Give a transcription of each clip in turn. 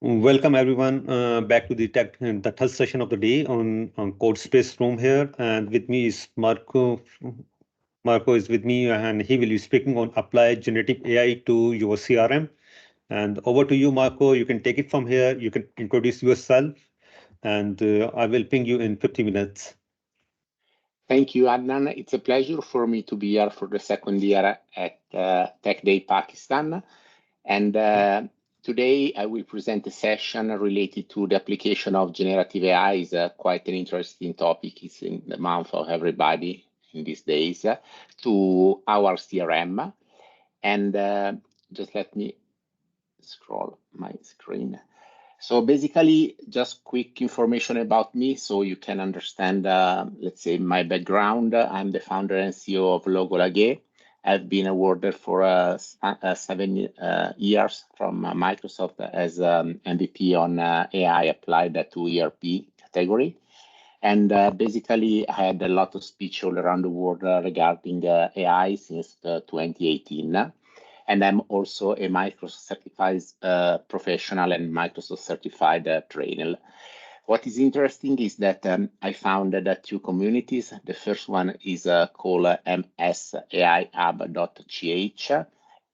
Welcome everyone back to the third session of the day on Code Space Room here, and with me is Marco. Marco is with me, and he will be speaking on apply generative AI to your CRM. And over to you, Marco. You can take it from here. You can introduce yourself, and I will ping you in 50 minutes. Thank you, Adnan. It's a pleasure for me to be here for the second year at Tech Day Pakistan. And today I will present a session related to the application of generative AI. Is quite an interesting topic. It's in the mouth of everybody in these days to our CRM. And just let me scroll my screen. So basically, just quick information about me so you can understand, let's say, my background. I'm the founder and CEO of Logol. I've been awarded for 7 years from Microsoft as MVP on AI applied to ERP category. And basically, I had a lot of speech all around the world regarding AI since 2018. And I'm also a Microsoft certified professional and Microsoft certified trainer. What is interesting is that I founded two communities. The first one is called msAIhub.ch.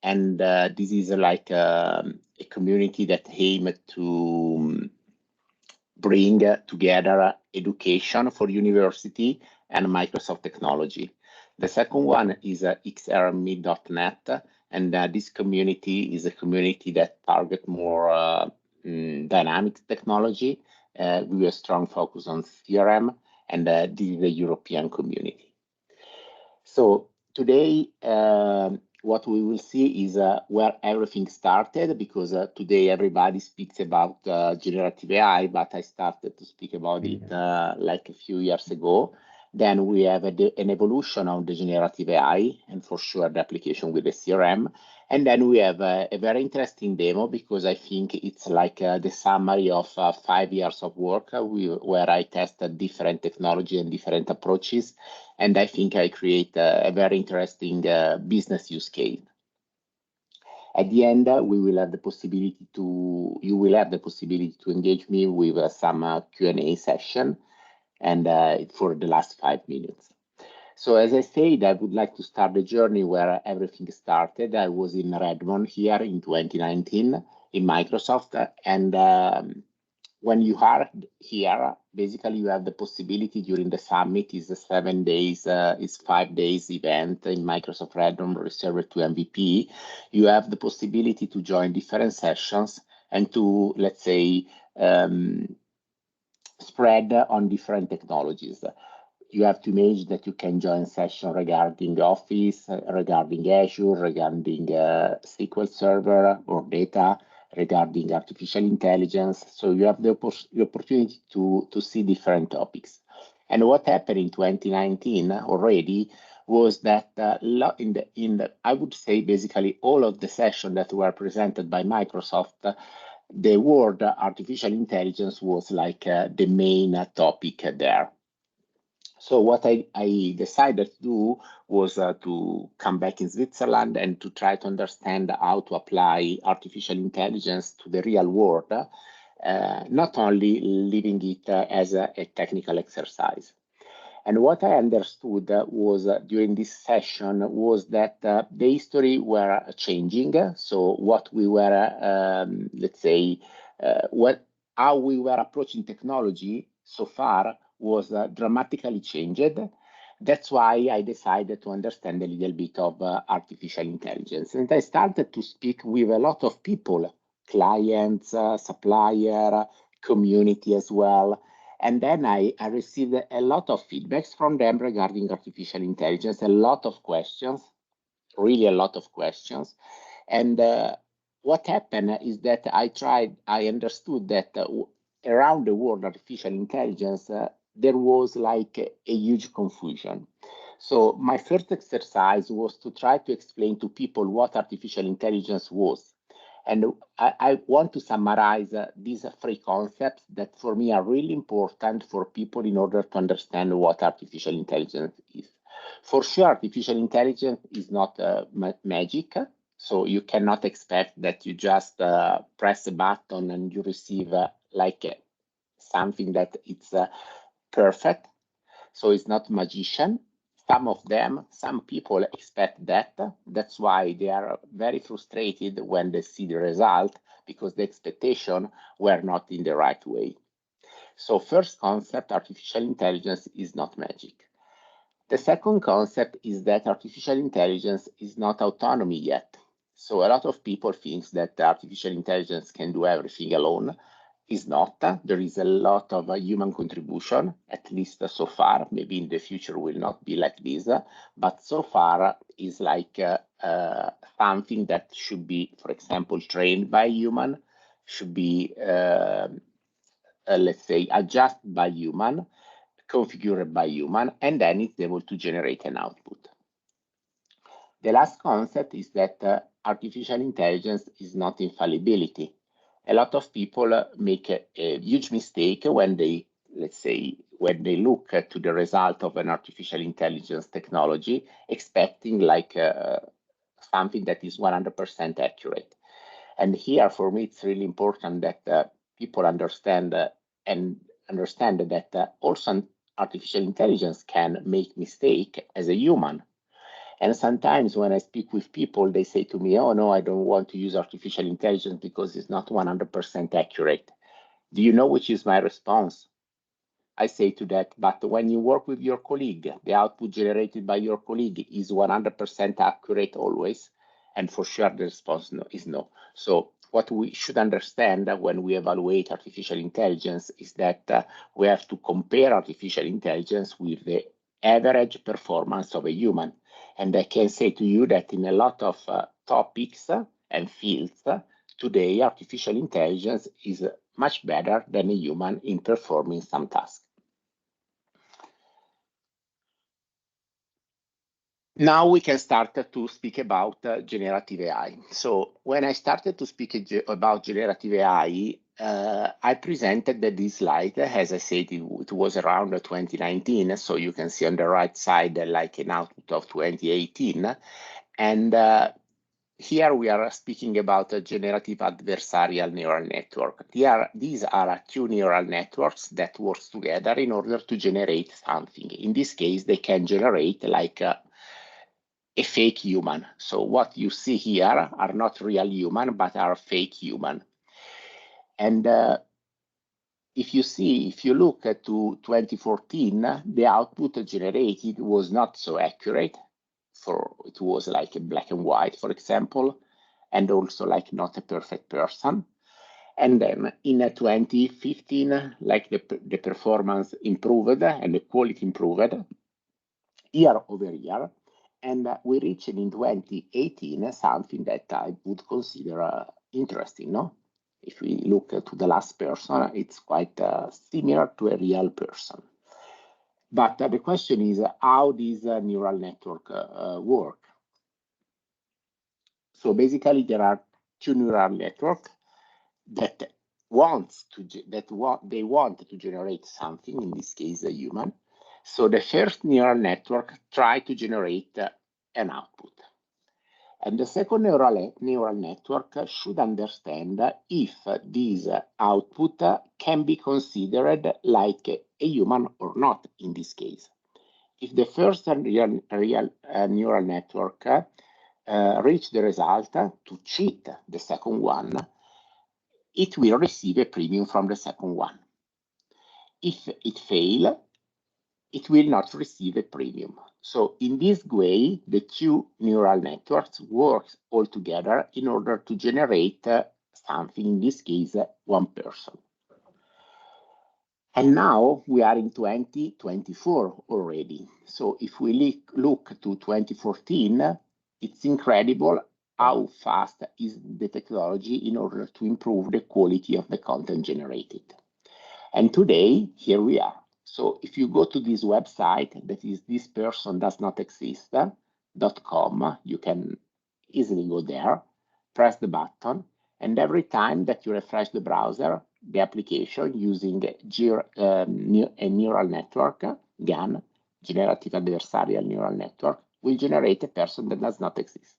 And this is like a community that aims to bring together education for university and Microsoft technology. The second one is xrme.net. And this community is a community that targets more dynamic technology with a strong focus on CRM, and this is the European community. So today, what we will see is where everything started, because today everybody speaks about generative AI, but I started to speak about it like a few years ago. Then we have an evolution of the generative AI, and for sure the application with the CRM. And then we have a very interesting demo, because I think it's like the summary of 5 years of work where I tested different technology and different approaches. And I think I create a very interesting business use case. At the end, you will have the possibility to engage me with some Q&A session, and for the last 5 minutes. So as I said, I would like to start the journey where everything started. I was in Redmond here in 2019 in Microsoft. And when you are here, basically you have the possibility during the summit. Is a 7 days, is 5 days event in Microsoft Redmond reserved to MVP. You have the possibility to join different sessions and to, let's say, spread on different technologies. You have to imagine that you can join session regarding Office, regarding Azure, regarding SQL Server or data, regarding artificial intelligence. So you have the opportunity to see different topics. And what happened in 2019 already was that I would say basically all of the sessions that were presented by Microsoft, the word artificial intelligence was like the main topic there. So what I decided to do was to come back in Switzerland and to try to understand how to apply artificial intelligence to the real world, not only leaving it as a technical exercise. And what I understood was during this session was that the history were changing. So what we were, let's say, how we were approaching technology so far was dramatically changed. That's why I decided to understand a little bit of artificial intelligence. And I started to speak with a lot of people, clients, supplier, community as well. And then I received a lot of feedbacks from them regarding artificial intelligence, a lot of questions, really a lot of questions. And what happened is that I understood that around the world, artificial intelligence, there was like a huge confusion. So my first exercise was to try to explain to people what artificial intelligence was. And I want to summarize these 3 concepts that for me are really important for people in order to understand what artificial intelligence is. For sure, artificial intelligence is not magic. So you cannot expect that you just press a button and you receive something that it's perfect. So it's not magician. Some people expect that. That's why they are very frustrated when they see the result, because the expectation were not in the right way. So first concept, artificial intelligence is not magic. The second concept is that artificial intelligence is not autonomy yet. So a lot of people think that artificial intelligence can do everything alone. Is not. There is a lot of human contribution, at least so far. Maybe in the future will not be like this, but so far is like something that should be, for example, trained by human, should be, let's say, adjusted by human, configured by human, and then it's able to generate an output. The last concept is that artificial intelligence is not infallibility. A lot of people make a huge mistake when they, let's say, when they look to the result of an artificial intelligence technology, expecting like something that is 100% accurate. And here, for me, it's really important that people understand that also artificial intelligence can make mistake as a human. And sometimes when I speak with people, they say to me, oh, no, I don't want to use artificial intelligence because it's not 100% accurate. Do you know which is my response? I say to that, but when you work with your colleague, the output generated by your colleague is 100% accurate always. And for sure, the response is no. So what we should understand when we evaluate artificial intelligence is that we have to compare artificial intelligence with the average performance of a human. And I can say to you that in a lot of topics and fields, today artificial intelligence is much better than a human in performing some tasks. Now we can start to speak about generative AI. So when I started to speak about generative AI, I presented this slide. As I said, it was around 2019. So you can see on the right side like an output of 2018. And here we are speaking about a generative adversarial neural network. These are two neural networks that work together in order to generate something. In this case, they can generate like a fake human. So what you see here are not real human, but are fake human. And if you look to 2014, the output generated was not so accurate. It was like a black and white, for example, and also like not a perfect person. And then in 2015, like the performance improved and the quality improved year over year. And we reached in 2018 something that I would consider interesting, no? If we look to the last person, it's quite similar to a real person. But the question is how this neural network work. So basically, there are two neural networks that they want to generate something. In this case, a human. So the first neural network tries to generate an output. And the second neural network should understand if this output can be considered like a human or not in this case. If the first real neural network reach the result to cheat the second one, it will receive a premium from the second one. If it fails, it will not receive a premium. So in this way, the two neural networks work all together in order to generate something, in this case, one person. And now we are in 2024 already. So if we look to 2014, it's incredible how fast is the technology in order to improve the quality of the content generated. And today, here we are. So if you go to this website, that is thispersondoesnotexist.com, you can easily go there, press the button, and every time that you refresh the browser, the application using a neural network, GAN, Generative Adversarial Neural Network, will generate a person that does not exist.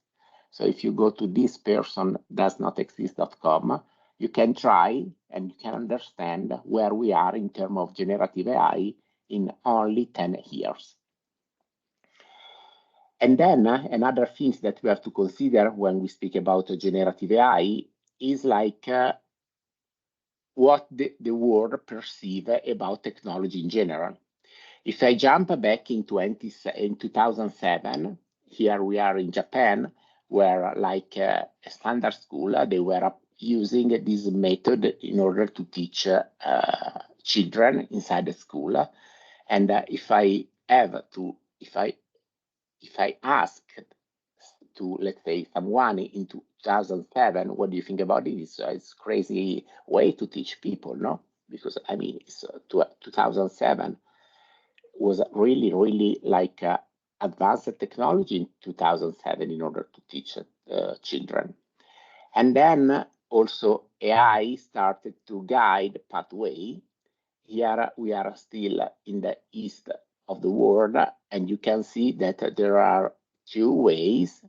So if you go to thispersondoesnotexist.com, you can try and you can understand where we are in terms of generative AI in only 10 years. And then another thing that we have to consider when we speak about generative AI is like what the world perceive about technology in general. If I jump back in 2007, here we are in Japan, where like a standard school, they were using this method in order to teach children inside the school. And if I ask to, let's say, someone in 2007, what do you think about it? It's crazy way to teach people, no? Because I mean, it's 2007 was really like advanced technology in 2007 in order to teach children. And then also AI started to guide pathway. Here we are still in the east of the world, and you can see that there are two ways.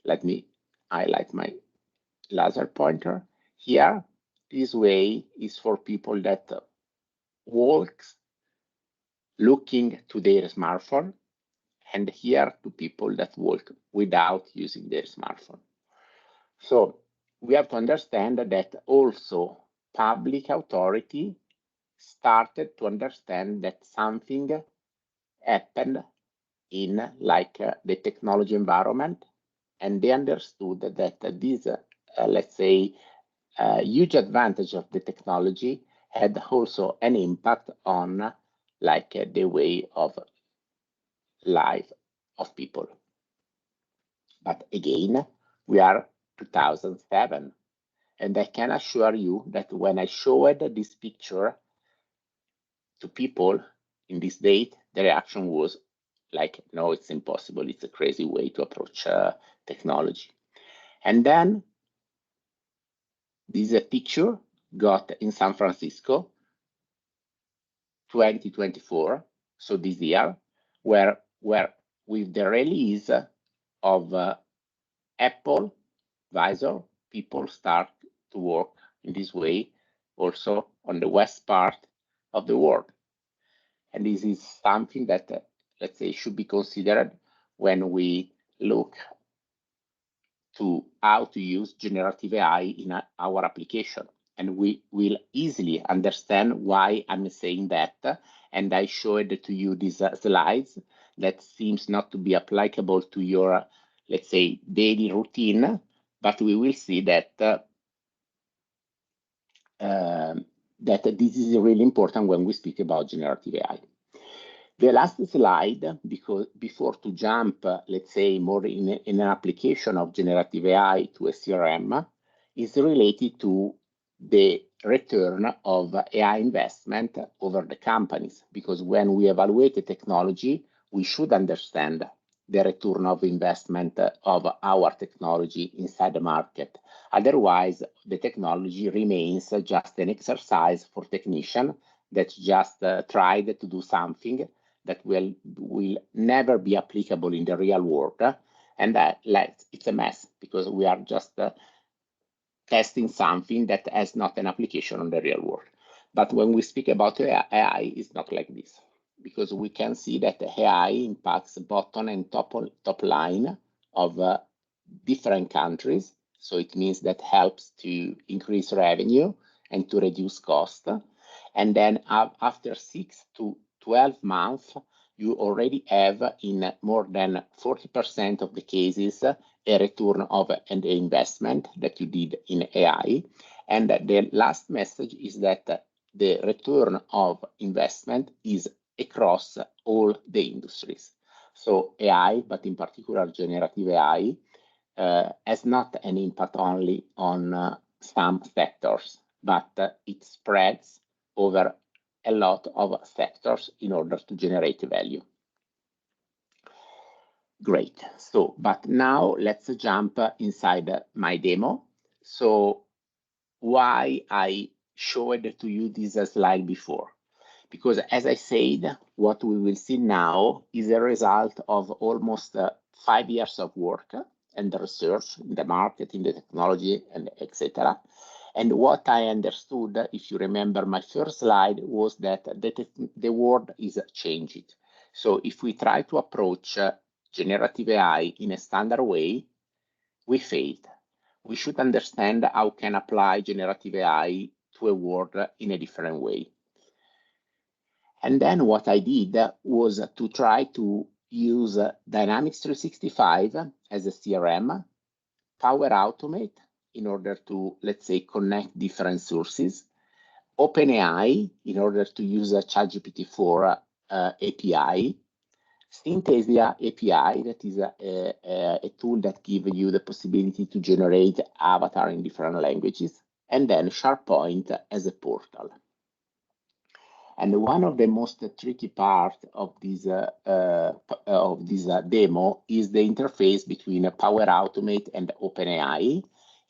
Let me highlight my laser pointer. Here, this way is for people that walks looking to their smartphone, and here to people that walk without using their smartphone. So we have to understand that also public authority started to understand that something happened in like the technology environment, and they understood that this, let's say, huge advantage of the technology had also an impact on like the way of life of people. But again, we are 2007, and I can assure you that when I showed this picture to people in this date, the reaction was like, no, it's impossible. It's a crazy way to approach technology. And then this is a picture got in San Francisco, 2024, so this year, where with the release of Apple Visor, people start to work in this way also on the west part of the world. And this is something that, let's say, should be considered when we look to how to use generative AI in our application. And we will easily understand why I'm saying that. And I showed to you these slides that seems not to be applicable to your, let's say, daily routine, but we will see that that this is really important when we speak about generative AI. The last slide, because before to jump, let's say, more in an application of generative AI to a CRM, is related to the return of AI investment over the companies. Because when we evaluate the technology, we should understand the return of investment of our technology inside the market. Otherwise, the technology remains just an exercise for technicians that just tried to do something that will never be applicable in the real world, and that it's a mess because we are just testing something that has not an application on the real world. But when we speak about AI, it's not like this, because we can see that AI impacts bottom and top line of different countries. So it means that helps to increase revenue and to reduce cost. And then after 6 to 12 months, you already have in more than 40% of the cases a return of an investment that you did in AI. And the last message is that the return of investment is across all the industries. So AI, but in particular generative AI, has not an impact only on some sectors, but it spreads over a lot of sectors in order to generate value. Great. So, but now let's jump inside my demo. So why I showed to you this slide before? Because as I said, what we will see now is a result of almost 5 years of work and the research in the market, in the technology, and etc. And what I understood, if you remember my first slide, was that the world is changing. So if we try to approach generative AI in a standard way, we failed. We should understand how can apply generative AI to a world in a different way. And then what I did was to try to use Dynamics 365 as a CRM, Power Automate in order to, let's say, connect different sources, OpenAI in order to use a ChatGPT-4 API, Synthesia API, that is a tool that gives you the possibility to generate avatar in different languages, and then SharePoint as a portal. And one of the most tricky parts of this demo is the interface between Power Automate and OpenAI.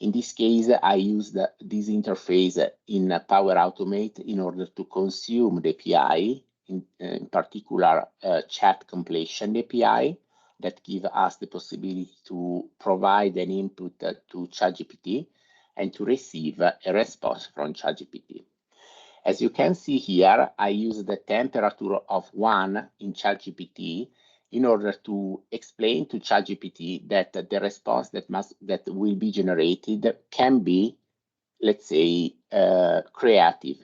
In this case, I used this interface in Power Automate in order to consume the API, in particular chat completion API, that gives us the possibility to provide an input to ChatGPT and to receive a response from ChatGPT. As you can see here, I use the temperature of 1 in ChatGPT in order to explain to ChatGPT that the response that will be generated can be, let's say, creative.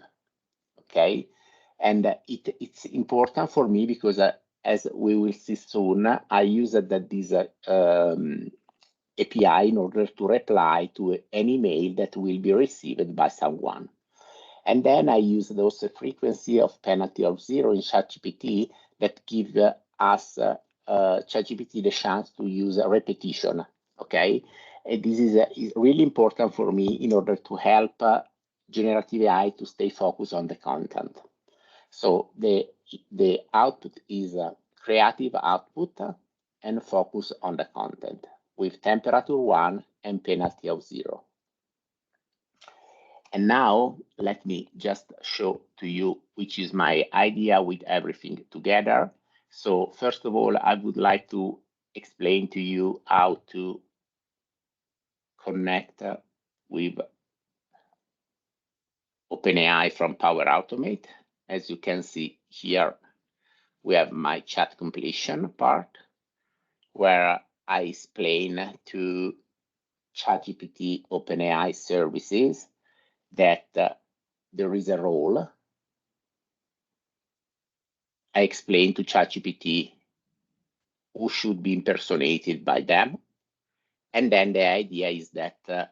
Okay, and it's important for me because as we will see soon, I use this API in order to reply to an email that will be received by someone. And then I use those frequency of penalty of 0 in ChatGPT that give us ChatGPT the chance to use a repetition. Okay, and this is really important for me in order to help generative AI to stay focused on the content. So the output is creative output and focus on the content with temperature 1 and penalty of 0. And now let me just show to you which is my idea with everything together. So first of all, I would like to explain to you how to connect with OpenAI from Power Automate. As you can see here, we have my chat completion part where I explain to ChatGPT OpenAI services that there is a role. I explain to ChatGPT who should be impersonated by them. And then the idea is that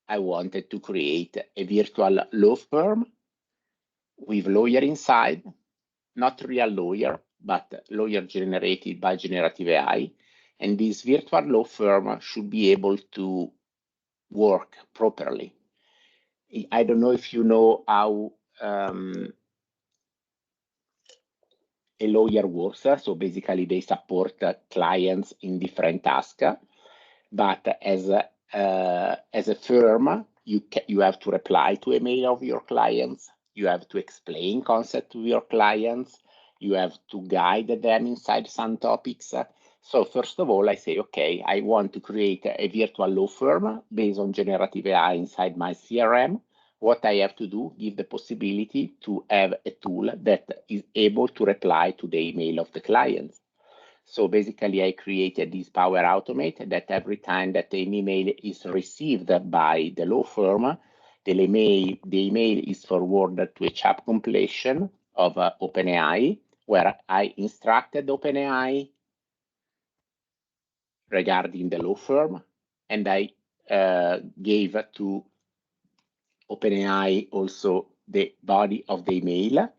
I wanted to create a virtual law firm with lawyer inside, not real lawyer, but lawyer generated by generative AI. And this virtual law firm should be able to work properly. I don't know if you know how a lawyer works. So basically they support clients in different tasks, but as a firm, you have to reply to email of your clients. You have to explain concept to your clients. You have to guide them inside some topics. So first of all, I say, okay, I want to create a virtual law firm based on generative AI inside my CRM. What I have to do, give the possibility to have a tool that is able to reply to the email of the clients. So basically, I created this Power Automate that every time that an email is received by the law firm, the email is forwarded to a chat completion of OpenAI, where I instructed OpenAI regarding the law firm, and I gave to OpenAI also the body of the email.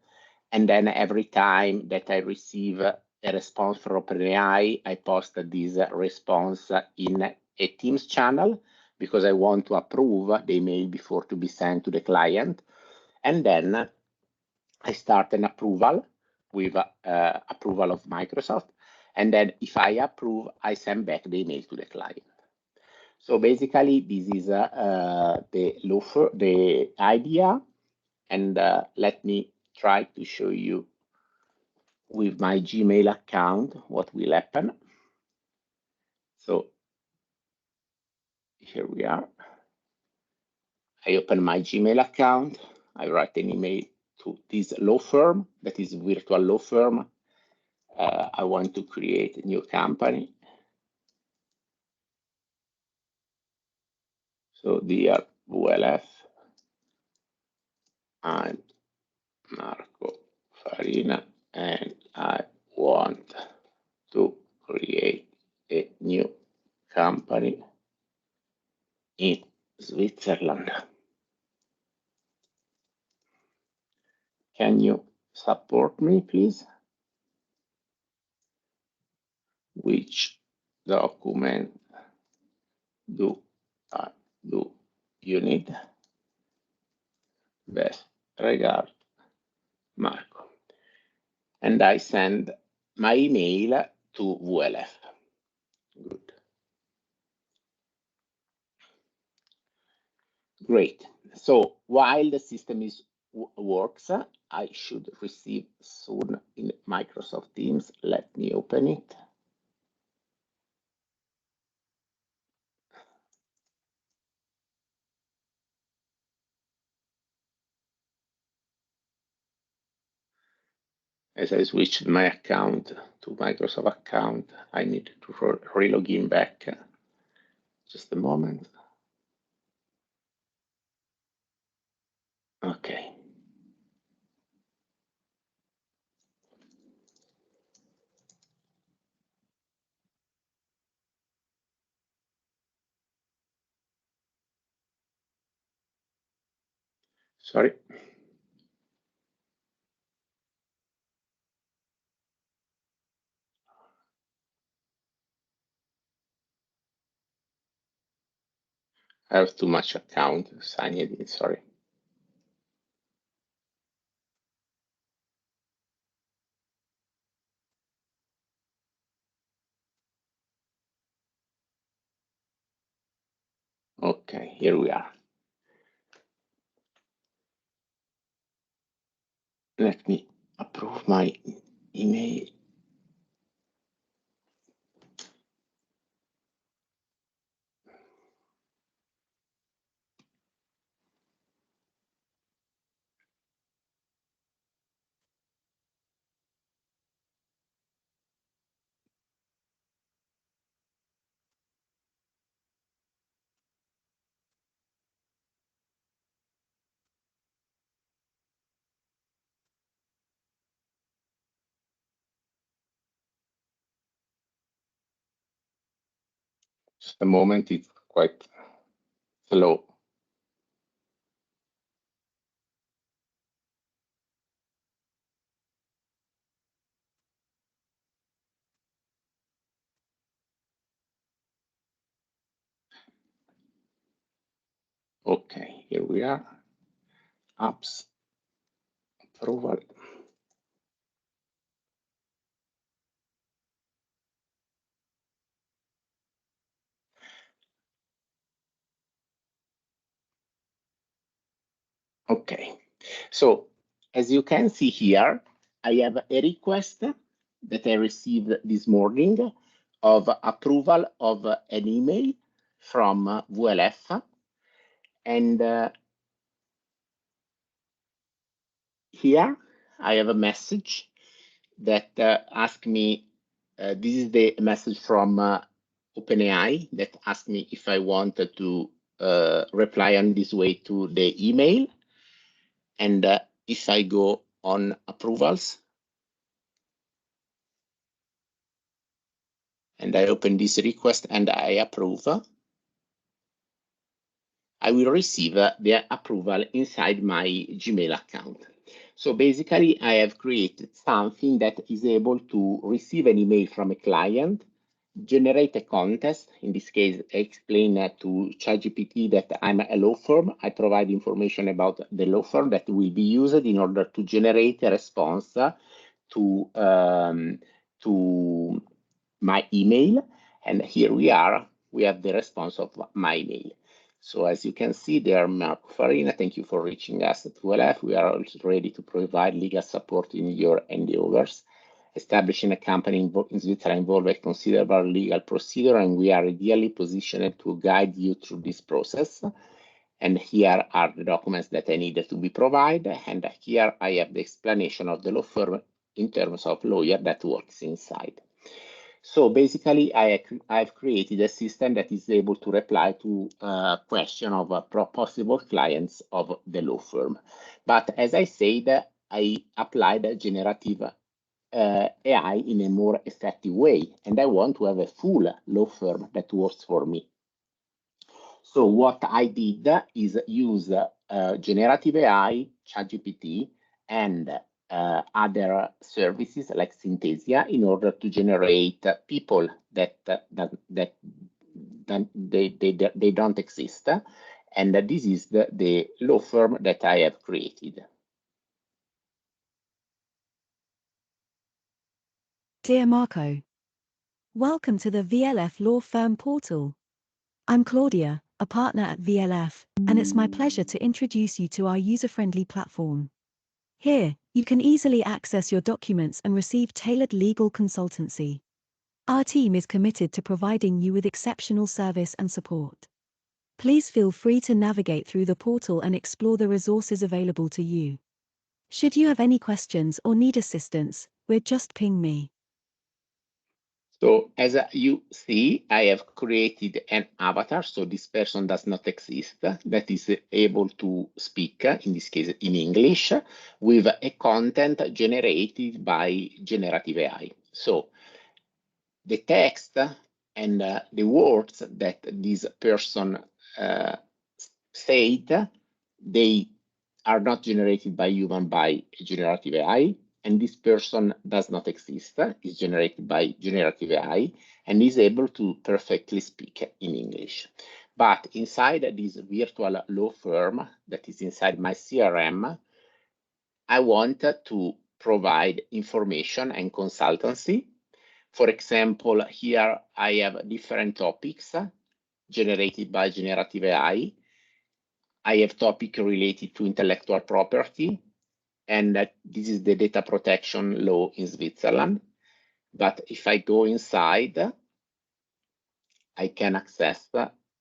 And then every time that I receive a response from OpenAI, I post this response in a Teams channel because I want to approve the email before to be sent to the client. And then I start an approval with approval of Microsoft. And then if I approve, I send back the email to the client. So basically, this is the idea. And let me try to show you with my Gmail account what will happen. So here we are. I open my Gmail account. I write an email to this law firm, that is a virtual law firm. I want to create a new company. So dear WLF, I'm Marco Farina, and I want to create a new company in Switzerland. Can you support me, please? Which document do you need? Best regard, Marco. And I send my email to WLF. Good. Great. So while the system works, I should receive soon in Microsoft Teams. Let me open it. As I switched my account to Microsoft account, I need to re-log in back. Just a moment. Okay. Sorry. I have too much account signed in, sorry. Okay, here we are. Let me approve my email. Just a moment, it's quite slow. Okay, here we are. Apps approval. Okay, so as you can see here, I have a request that I received this morning of approval of an email from WLF. And here I have a message that asks me, this is the message from OpenAI that asked me if I wanted to reply on this way to the email. And if I go on approvals, and I open this request and I approve, I will receive the approval inside my Gmail account. So basically, I have created something that is able to receive an email from a client, generate a contest. In this case, I explain to ChatGPT that I'm a law firm. I provide information about the law firm that will be used in order to generate a response to my email. And here we are. We have the response of my email. So as you can see there, Marco Farina, thank you for reaching us at WLF. We are also ready to provide legal support in your endeavors. establishing a company in Switzerland involves a considerable legal procedure, and we are ideally positioned to guide you through this process. And here are the documents that I needed to be provided. And here I have the explanation of the law firm in terms of lawyer that works inside. So basically, I've created a system that is able to reply to a question of possible clients of the law firm. But as I said, I applied generative AI in a more effective way, and I want to have a full law firm that works for me. So what I did is use generative AI, ChatGPT, and other services like Synthesia in order to generate people that they don't exist. And this is the law firm that I have created. Dear Marco, welcome to the VLF Law Firm portal. I'm Claudia, a partner at VLF, and it's my pleasure to introduce you to our user-friendly platform. Here, you can easily access your documents and receive tailored legal consultancy. Our team is committed to providing you with exceptional service and support. Please feel free to navigate through the portal and explore the resources available to you. Should you have any questions or need assistance, just ping me. So as you see, I have created an avatar, so this person does not exist, that is able to speak, in this case in English, with a content generated by generative AI. So the text and the words that this person said, they are not generated by human, by generative AI, and this person does not exist, is generated by generative AI, and is able to perfectly speak in English. But inside this virtual law firm that is inside my CRM, I want to provide information and consultancy. For example, here I have different topics generated by generative AI. I have topic related to intellectual property, and this is the data protection law in Switzerland. But if I go inside, I can access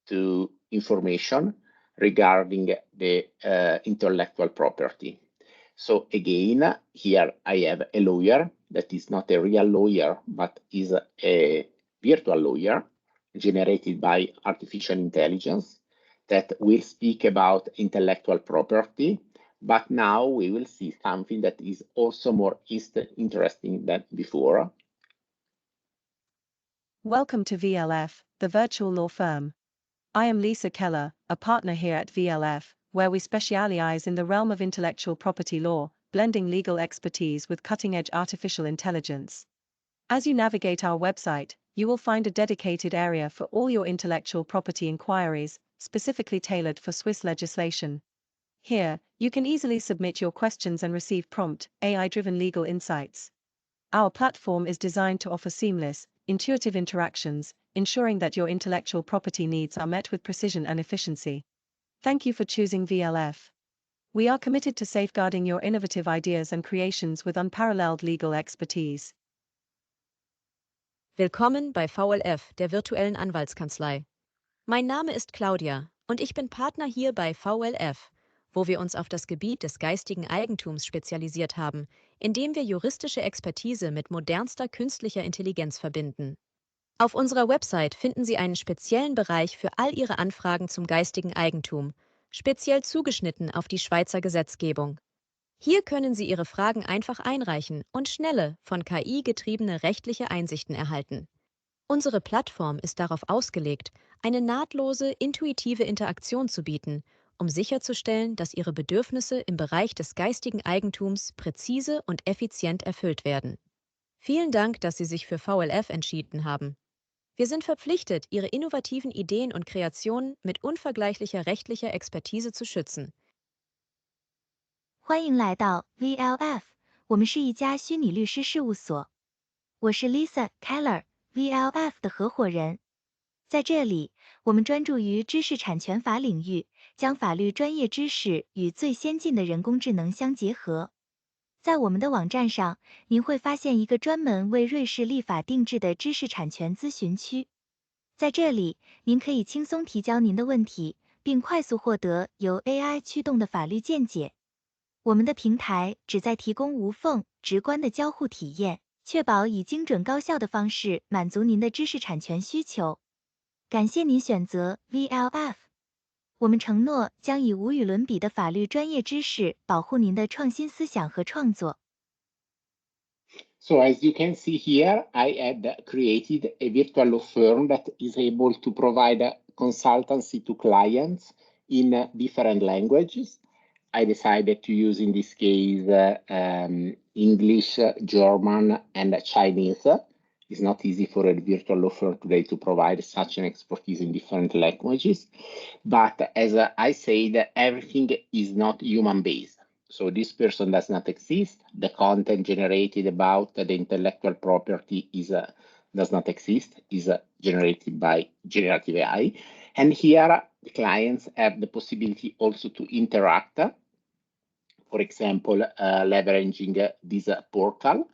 to information regarding the intellectual property. So again, here I have a lawyer that is not a real lawyer, but is a virtual lawyer generated by artificial intelligence that will speak about intellectual property. But now we will see something that is also more interesting than before. Welcome to VLF, the virtual law firm. I am Lisa Keller, a partner here at VLF, where we specialize in the realm of intellectual property law, blending legal expertise with cutting-edge artificial intelligence. As you navigate our website, you will find a dedicated area for all your intellectual property inquiries, specifically tailored for Swiss legislation. Here, you can easily submit your questions and receive prompt, AI-driven legal insights. Our platform is designed to offer seamless, intuitive interactions, ensuring that your intellectual property needs are met with precision and efficiency. Thank you for choosing VLF. We are committed to safeguarding your innovative ideas and creations with unparalleled legal expertise. Willkommen bei VLF, der virtuellen Anwaltskanzlei. Mein Name ist Claudia und ich bin Partner hier bei VLF, wo wir uns auf das Gebiet des geistigen Eigentums spezialisiert haben, indem wir juristische Expertise mit modernster künstlicher Intelligenz verbinden. Auf unserer Website finden Sie einen speziellen Bereich für all Ihre Anfragen zum geistigen Eigentum, speziell zugeschnitten auf die Schweizer Gesetzgebung. Hier können Sie Ihre Fragen einfach einreichen und schnelle, von KI getriebene rechtliche Einsichten erhalten. Unsere Plattform ist darauf ausgelegt, eine nahtlose, intuitive Interaktion zu bieten, um sicherzustellen, dass Ihre Bedürfnisse im Bereich des geistigen Eigentums präzise und effizient erfüllt werden. Vielen Dank, dass Sie sich für VLF entschieden haben. Wir sind verpflichtet, Ihre innovativen Ideen und Kreationen mit unvergleichlicher rechtlicher Expertise zu schützen. 欢迎来到 VLF， 我们是一家虚拟律师事务所。我是 Lisa Keller，VLF 的合伙人。在这里，我们专注于知识产权法领域，将法律专业知识与最先进的人工智能相结合。在我们的网站上，您会发现一个专门为瑞士立法定制的知识产权咨询区。在这里，您可以轻松提交您的问题，并快速获得由 AI 驱动的法律见解。我们的平台旨在提供无缝、直观的交互体验，确保以精准高效的方式满足您的知识产权需求。感谢您选择 VLF。我们承诺将以无与伦比的法律专业知识保护您的创新思想和创作。So as you can see here, I had created a virtual law firm that is able to provide consultancy to clients in different languages. I decided to use in this case English, German, and Chinese. It's not easy for a virtual law firm today to provide such an expertise in different languages. But as I said, everything is not human-based. So this person does not exist. The content generated about the intellectual property does not exist, is generated by generative AI. And here, the clients have the possibility also to interact, for example, leveraging this portal.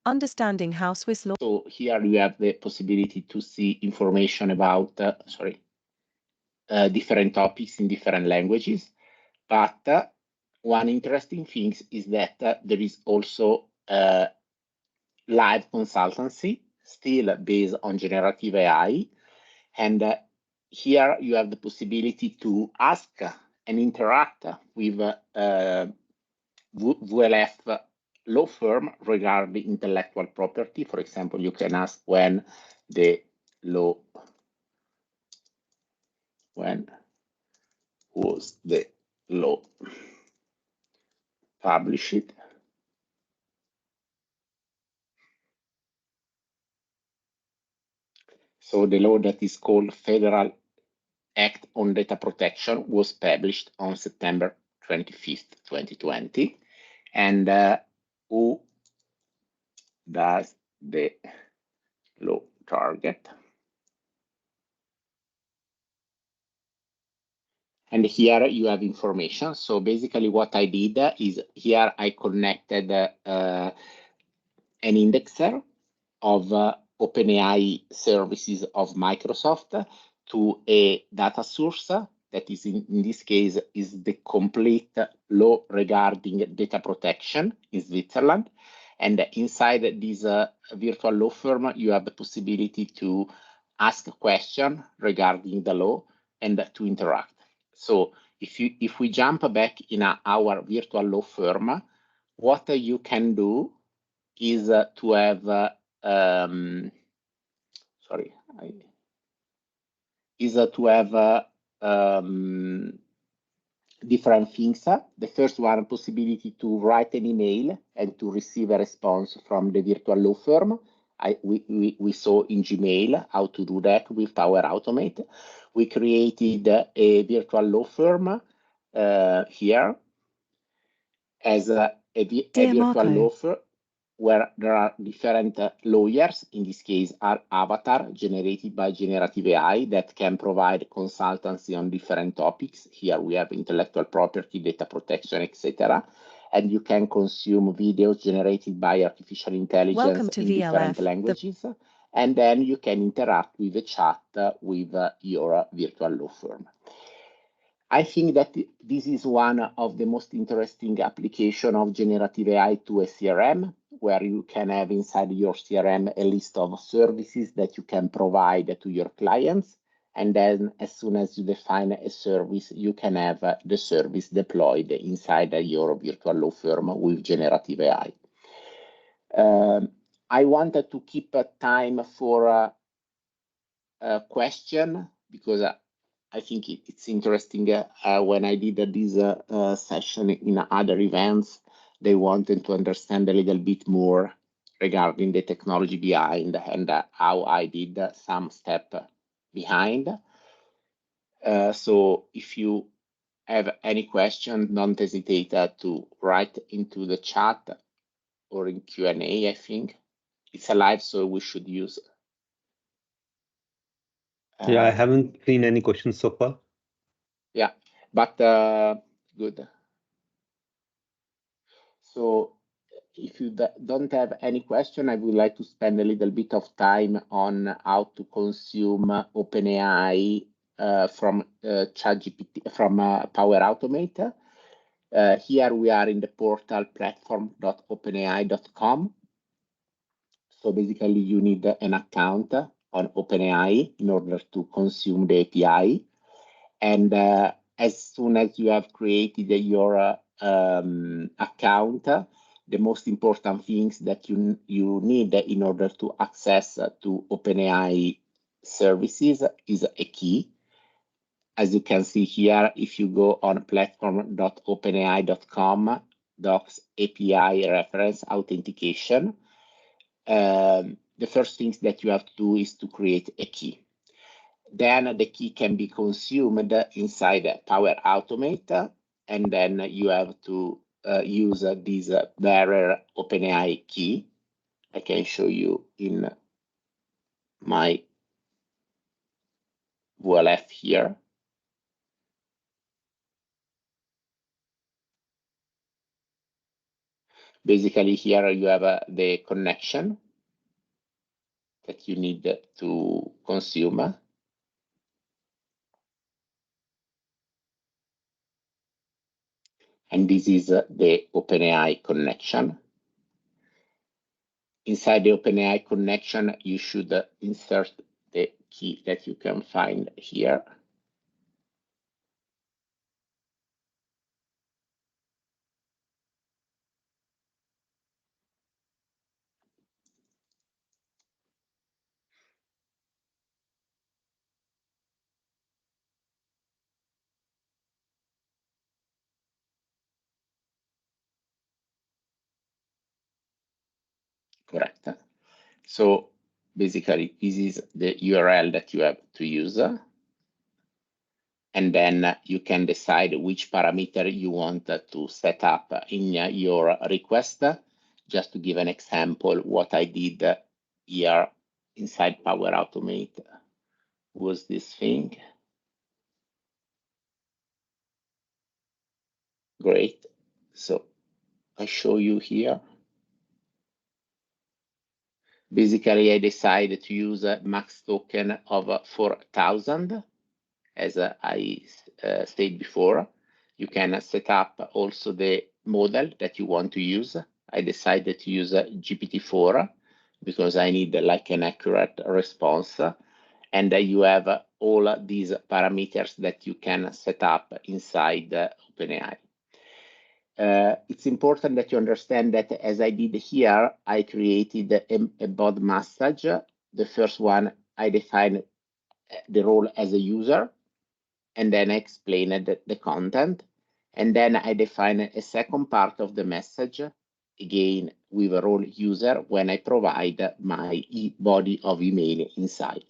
Understanding how Swiss law. So here you have the possibility to see information about, different topics in different languages. But one interesting thing is that there is also live consultancy, still based on generative AI. And here you have the possibility to ask and interact with VLF law firm regarding intellectual property. For example, you can ask when was the law published. So the law that is called Federal Act on Data Protection was published on September 25th, 2020. And who does the law target? And here you have information. So basically what I did is here I connected an indexer of OpenAI services of Microsoft to a data source that is in this case is the complete law regarding data protection in Switzerland. And inside this virtual law firm, you have the possibility to ask a question regarding the law and to interact. So if we jump back in our virtual law firm, what you can do is to have different things. The first one, possibility to write an email and to receive a response from the virtual law firm. We saw in Gmail how to do that with Power Automate. We created a virtual law firm here as a virtual law firm where there are different lawyers, in this case are avatar generated by generative AI that can provide consultancy on different topics. Here we have intellectual property, data protection, etc. And you can consume videos generated by artificial intelligence in different languages. And then you can interact with the chat with your virtual law firm. I think that this is one of the most interesting applications of generative AI to a CRM, where you can have inside your CRM a list of services that you can provide to your clients. And then as soon as you define a service, you can have the service deployed inside your virtual law firm with generative AI. I wanted to keep time for a question because I think it's interesting. When I did this session in other events, they wanted to understand a little bit more regarding the technology behind and how I did some step behind. So if you have any question, don't hesitate to write into the chat or in Q&A, I think. It's a live, so we should use. Yeah, I haven't seen any questions so far. Yeah, but good. So if you don't have any question, I would like to spend a little bit of time on how to consume OpenAI from ChatGPT, from Power Automate. Here we are in the portal platform.openai.com. So basically you need an account on OpenAI in order to consume the API. And as soon as you have created your account, the most important things that you need in order to access to OpenAI services is a key. As you can see here, if you go on platform.openai.com, docs API reference authentication, the first things that you have to do is to create a key. Then the key can be consumed inside Power Automate, and then you have to use this bearer OpenAI key. I can show you in my VLF here. Basically, here you have the connection that you need to consume. And this is the OpenAI connection. Inside the OpenAI connection, you should insert the key that you can find here. Correct. So basically, this is the URL that you have to use. And then you can decide which parameter you want to set up in your request. Just to give an example, what I did here inside Power Automate was this thing. Great. So I show you here. Basically, I decided to use a max token of 4,000. As I said before, you can set up also the model that you want to use. I decided to use GPT-4 because I need like an accurate response. And you have all these parameters that you can set up inside OpenAI. It's important that you understand that as I did here, I created a body message. The first one, I defined the role as a user, and then I explained the content. And then I define a second part of the message, again, with a role user when I provide my body of email inside.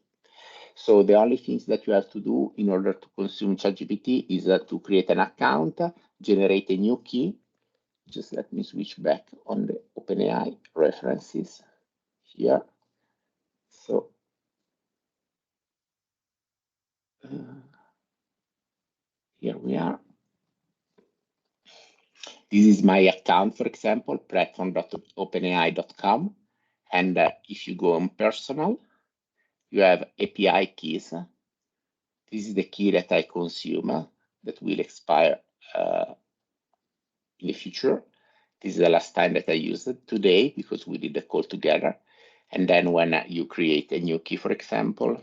So the only things that you have to do in order to consume ChatGPT is to create an account, generate a new key. Just let me switch back on the OpenAI references here. So here we are. This is my account, for example, platform.openai.com. And if you go on personal, you have API keys. This is the key that I consume that will expire in the future. This is the last time that I used it today because we did the call together. And then when you create a new key, for example,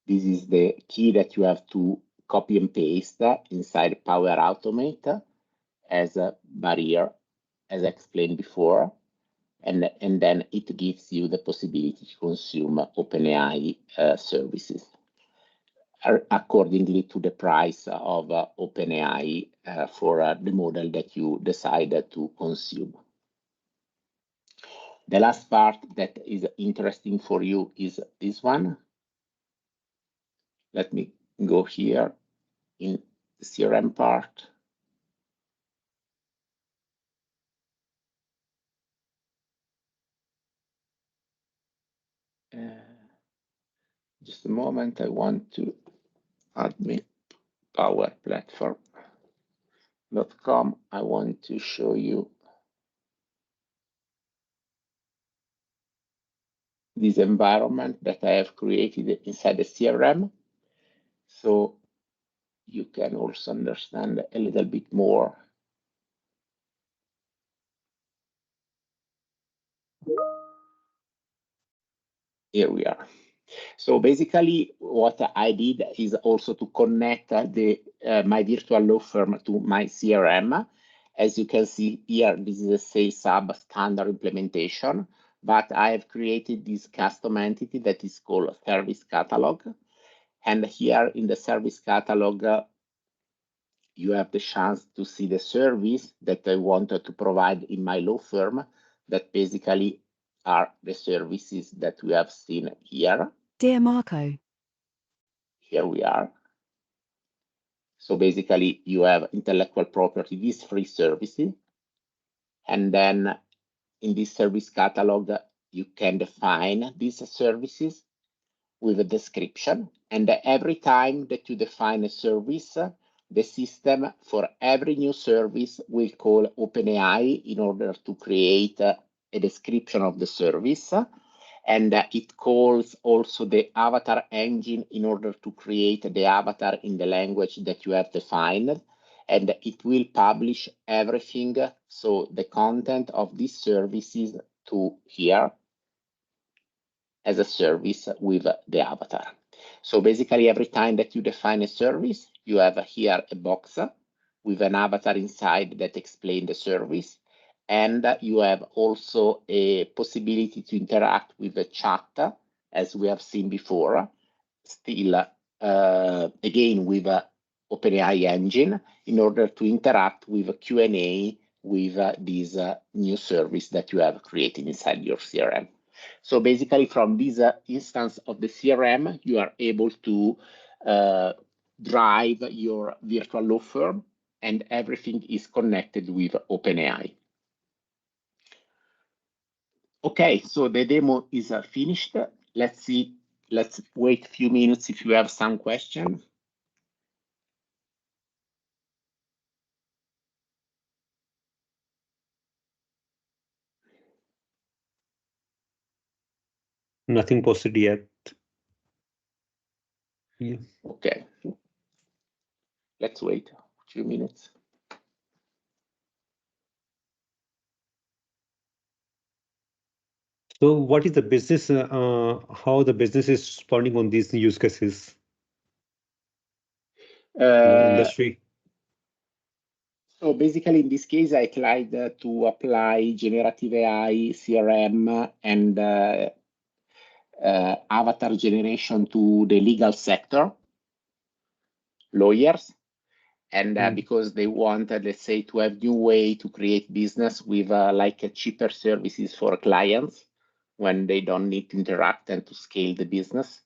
this is the key that you have to copy and paste inside Power Automate as a barrier, as I explained before. And then it gives you the possibility to consume OpenAI services accordingly to the price of OpenAI for the model that you decide to consume. The last part that is interesting for you is this one. Let me go here in the CRM part. Just a moment, I want to add me our platform.com, I want to show you this environment that I have created inside the CRM. So you can also understand a little bit more. Here we are. So basically what I did is also to connect my virtual law firm to my CRM. As you can see here, this is a Sales Hub standard implementation, but I have created this custom entity that is called Service Catalog. And here in the Service Catalog, you have the chance to see the service that I wanted to provide in my law firm, that basically are the services that we have seen here. Dear Marco, Here we are. So basically you have intellectual property, these free services. And then in this service catalog, you can define these services with a description. And every time that you define a service, the system for every new service will call OpenAI in order to create a description of the service. And it calls also the avatar engine in order to create the avatar in the language that you have defined. And it will publish everything, so the content of these services to here as a service with the avatar. So basically every time that you define a service, you have here a box with an avatar inside that explains the service. And you have also a possibility to interact with the chat, as we have seen before, still again with OpenAI engine, in order to interact with a Q&A with this new service that you have created inside your CRM. So basically from this instance of the CRM, you are able to drive your virtual law firm, and everything is connected with OpenAI. Okay, so the demo is finished. Let's see. Let's wait a few minutes if you have some questions. Nothing posted yet. Yeah. Okay. Let's wait a few minutes. So what is the business, how the business is responding on these use cases? Industry? So basically, in this case, I tried to apply generative AI, CRM, and avatar generation to the legal sector, lawyers. And because they wanted, let's say, to have new way to create business with like a cheaper services for clients when they don't need to interact and to scale the business.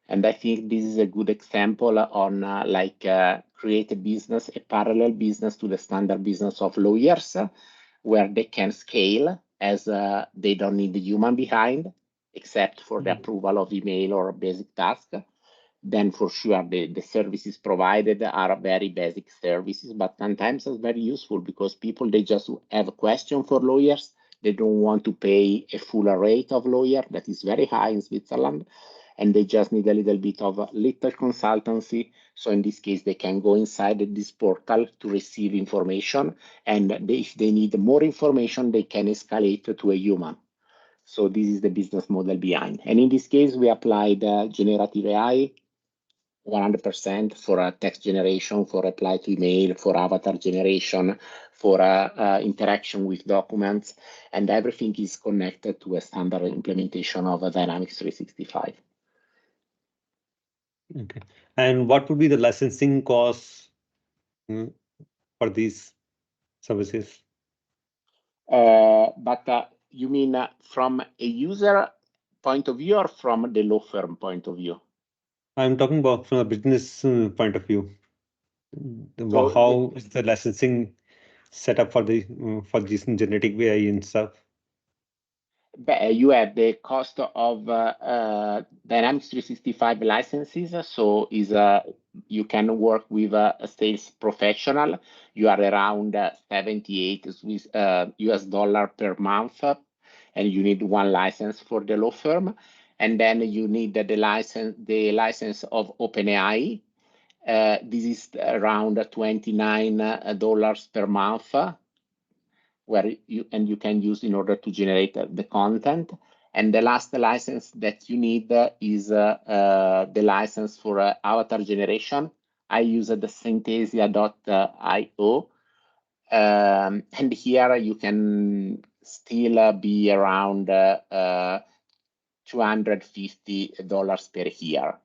And I think this is a good example on create a business, a parallel business to the standard business of lawyers, where they can scale as they don't need the human behind, except for the approval of email or basic task. Then for sure the services provided are very basic services, but sometimes it's very useful because people, they just have a question for lawyers. They don't want to pay a full rate of lawyer that is very high in Switzerland, and they just need a little bit of little consultancy. So in this case, they can go inside this portal to receive information, and if they need more information, they can escalate to a human. So this is the business model behind. And in this case, we applied generative AI 100% for text generation, for reply to email, for avatar generation, for interaction with documents, and everything is connected to a standard implementation of Dynamics 365. Okay. And what would be the licensing costs for these services? But you mean from a user point of view or from the law firm point of view? I'm talking about from a business point of view. So how is the licensing set up for the for this generative AI and stuff? you have the cost of Dynamics 365 licenses. So you can work with a sales professional. You are around 78 US dollar per month, and you need one license for the law firm. And then you need the license of OpenAI. This is around $29 per month, where you can use in order to generate the content. And the last license that you need is the license for avatar generation. I use the synthesia.io. And here you can still be around $250 per year.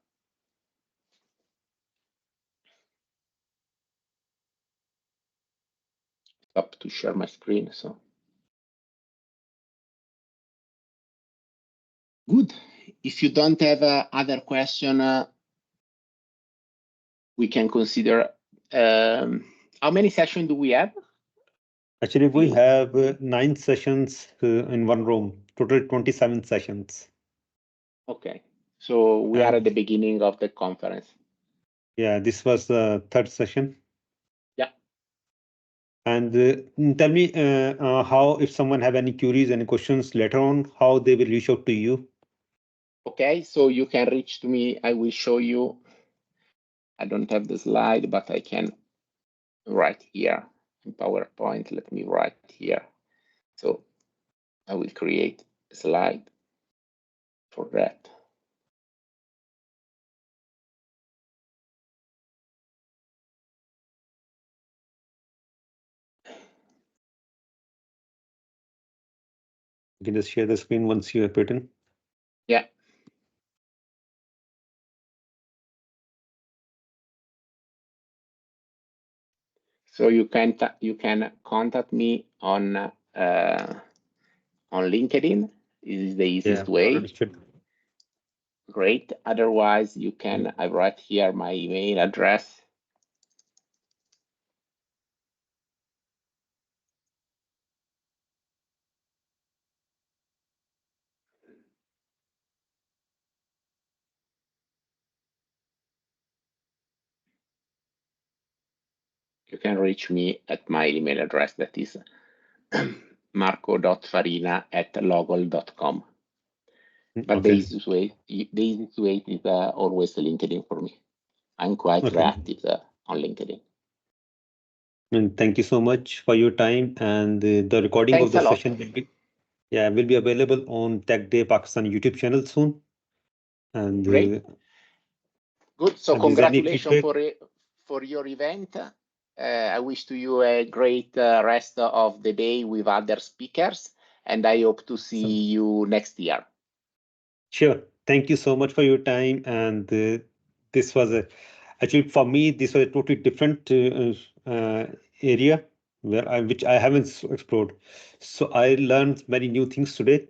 Stop to share my screen. So good. If you don't have other question, we can consider. How many sessions do we have? Actually, we have 9 sessions in one room, total 27 sessions. Okay, so we are at the beginning of the conference. Yeah, this was the 3rd session. Yeah. And tell me how, if someone have any queries, any questions later on, how they will reach out to you. Okay, so you can reach to me. I will show you. I don't have the slide, but I can write here in PowerPoint. Let me write here. So I will create a slide for that. You can just share the screen once you have written. Yeah. So you can contact me on LinkedIn. This is the easiest way. Great. Otherwise, you can. I write here my email address. You can reach me at my email address, that is marco.farina@logol.com. But Okay. the easiest way is always LinkedIn for me. I'm quite reactive on LinkedIn. And thank you so much for your time. And the recording Thanks of the a lot. session will be available on Tech Day Pakistan YouTube channel soon. And great. Good. So congratulations for your event. I wish to you a great rest of the day with other speakers, and I hope to see you next year. Sure. Thank you so much for your time. And this was actually for me, this was a totally different area which I haven't explored. So I learned many new things today.